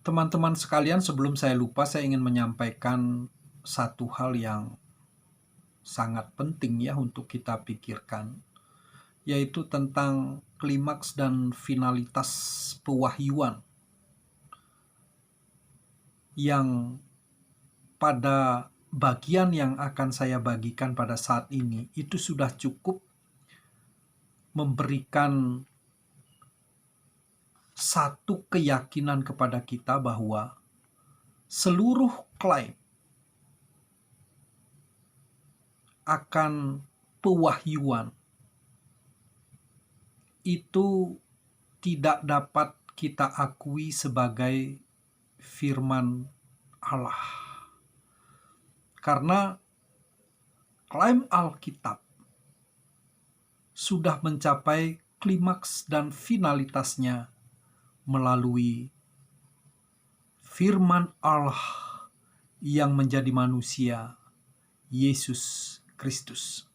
Teman-teman sekalian, sebelum saya lupa, saya ingin menyampaikan satu hal yang sangat penting ya untuk kita pikirkan, yaitu tentang klimaks dan finalitas pewahyuan yang pada bagian yang akan saya bagikan pada saat ini itu sudah cukup memberikan satu keyakinan kepada kita bahwa seluruh klaim akan pewahyuan itu tidak dapat kita akui sebagai firman Allah. Karena klaim Alkitab sudah mencapai klimaks dan finalitasnya melalui firman Allah yang menjadi manusia, Yesus Kristus.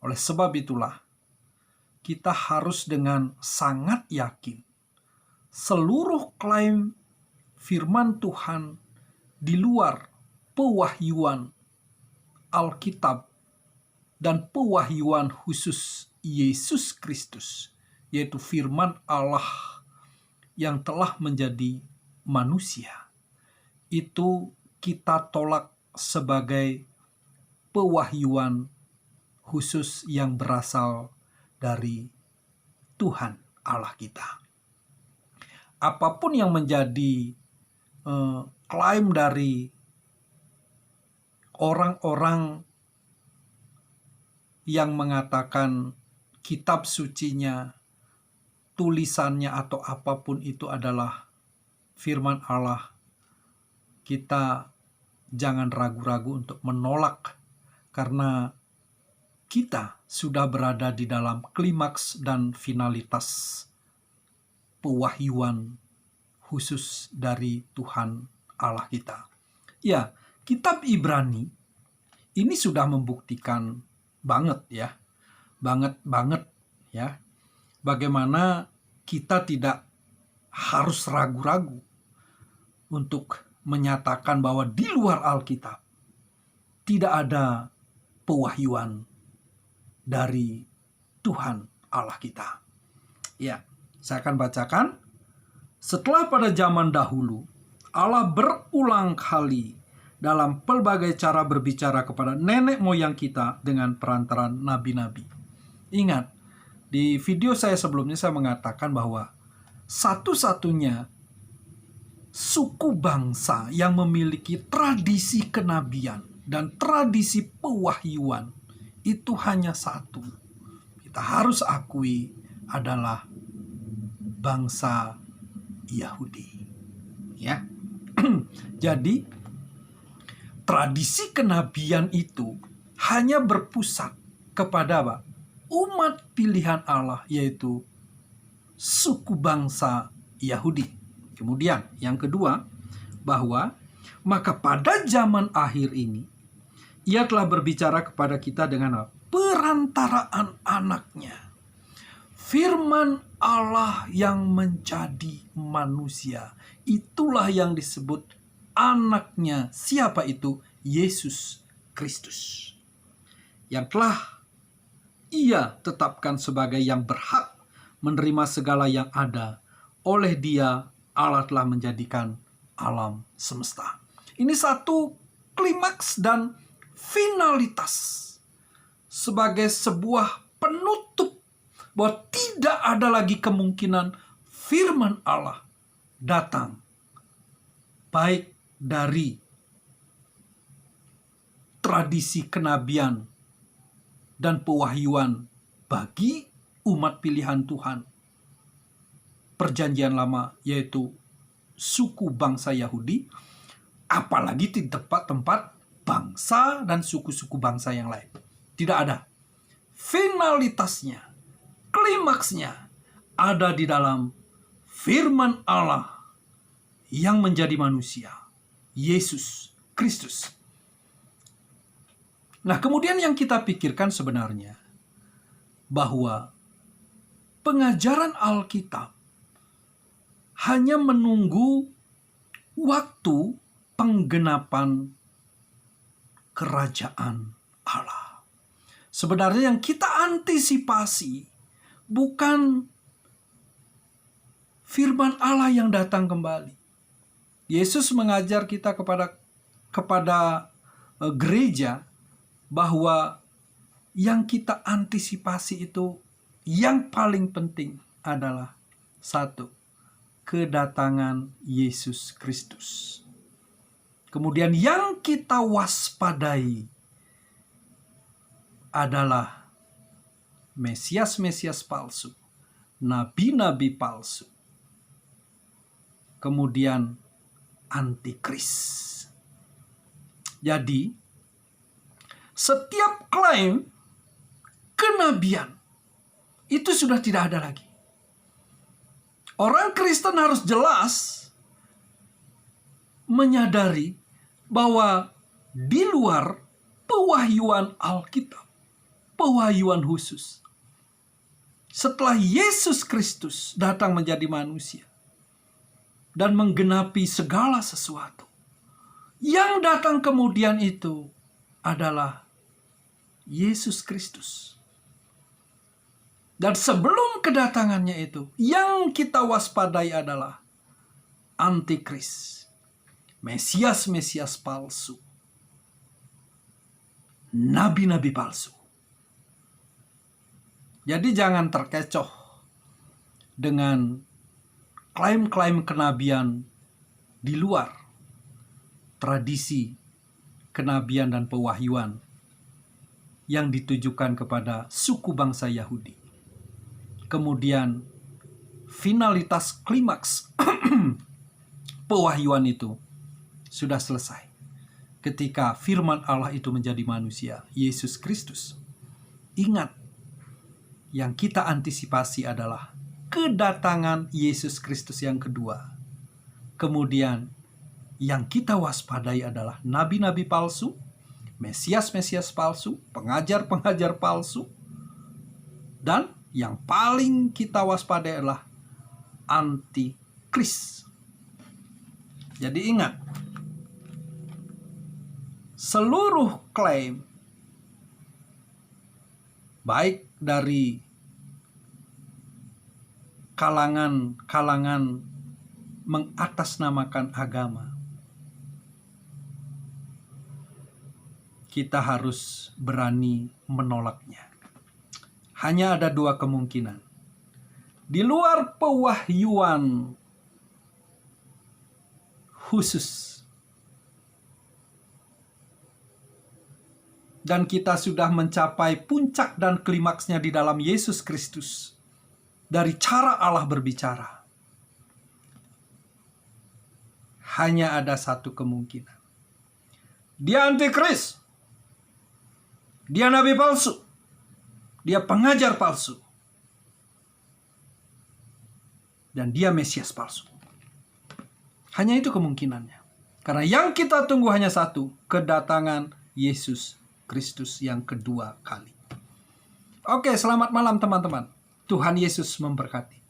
Oleh sebab itulah, kita harus dengan sangat yakin seluruh klaim firman Tuhan di luar pewahyuan Alkitab dan pewahyuan khusus Yesus Kristus, yaitu firman Allah yang telah menjadi manusia, itu kita tolak sebagai pewahyuan khusus yang berasal dari Tuhan Allah kita. Apapun yang menjadi klaim dari orang-orang yang mengatakan kitab sucinya, tulisannya atau apapun itu adalah firman Allah, kita jangan ragu-ragu untuk menolak, karena kita sudah berada di dalam klimaks dan finalitas pewahyuan khusus dari Tuhan Allah kita. Ya, kitab Ibrani ini sudah membuktikan banget ya, banget ya, bagaimana kita tidak harus ragu-ragu untuk menyatakan bahwa di luar Alkitab tidak ada pewahyuan dari Tuhan Allah kita. Ya, saya akan bacakan. Setelah pada zaman dahulu, Allah berulang kali dalam pelbagai cara berbicara kepada nenek moyang kita dengan perantaran nabi-nabi. Ingat, di video saya sebelumnya saya mengatakan bahwa satu-satunya suku bangsa yang memiliki tradisi kenabian dan tradisi pewahyuan itu hanya satu. Kita harus akui adalah bangsa Yahudi. Ya. Jadi tradisi kenabian itu hanya berpusat kepada apa? Umat pilihan Allah, yaitu suku bangsa Yahudi. Kemudian yang kedua, bahwa maka pada zaman akhir ini Ia telah berbicara kepada kita dengan perantaraan anaknya, firman Allah yang menjadi manusia. Itulah yang disebut anaknya. Siapa itu? Yesus Kristus, yang telah Ia tetapkan sebagai yang berhak menerima segala yang ada. Oleh Dia Allah telah menjadikan alam semesta. Ini satu klimaks dan finalitas sebagai sebuah penutup bahwa tidak ada lagi kemungkinan firman Allah datang baik dari tradisi kenabian dan pewahyuan bagi umat pilihan Tuhan Perjanjian Lama, yaitu suku bangsa Yahudi, apalagi di tempat-tempat bangsa dan suku-suku bangsa yang lain. Tidak ada. Finalitasnya, klimaksnya ada di dalam firman Allah yang menjadi manusia, Yesus Kristus. Nah, kemudian yang kita pikirkan sebenarnya bahwa pengajaran Alkitab hanya menunggu waktu penggenapan kerajaan Allah. Sebenarnya yang kita antisipasi bukan firman Allah yang datang kembali. Yesus mengajar kita kepada gereja bahwa yang kita antisipasi itu yang paling penting adalah satu, kedatangan Yesus Kristus. Kemudian yang kita waspadai adalah Mesias-Mesias palsu, nabi-nabi palsu, kemudian antikris. Jadi, setiap klaim kenabian itu sudah tidak ada lagi. Orang Kristen harus jelas menyadari bahwa di luar pewahyuan Alkitab, pewahyuan khusus, setelah Yesus Kristus datang menjadi manusia dan menggenapi segala sesuatu, yang datang kemudian itu adalah Yesus Kristus. Dan sebelum kedatangannya itu, yang kita waspadai adalah antikris, Mesias-Mesias palsu, nabi-nabi palsu. Jadi jangan terkecoh dengan klaim-klaim kenabian di luar tradisi kenabian dan pewahyuan yang ditujukan kepada suku bangsa Yahudi. Kemudian finalitas klimaks pewahyuan itu sudah selesai ketika firman Allah itu menjadi manusia, Yesus Kristus. Ingat, yang kita antisipasi adalah kedatangan Yesus Kristus yang kedua. Kemudian yang kita waspadai adalah nabi-nabi palsu, Mesias-Mesias palsu, pengajar-pengajar palsu, dan yang paling kita waspadai adalah antikris. Jadi ingat, seluruh klaim baik dari kalangan mengatasnamakan agama, kita harus berani menolaknya. Hanya ada dua kemungkinan. Di luar pewahyuan khusus, dan kita sudah mencapai puncak dan klimaksnya di dalam Yesus Kristus, dari cara Allah berbicara, hanya ada satu kemungkinan. Dia antikris, dia nabi palsu, dia pengajar palsu, dan dia Mesias palsu. Hanya itu kemungkinannya. Karena yang kita tunggu hanya satu, kedatangan Yesus Kristus yang kedua kali. Oke, selamat malam teman-teman. Tuhan Yesus memberkati.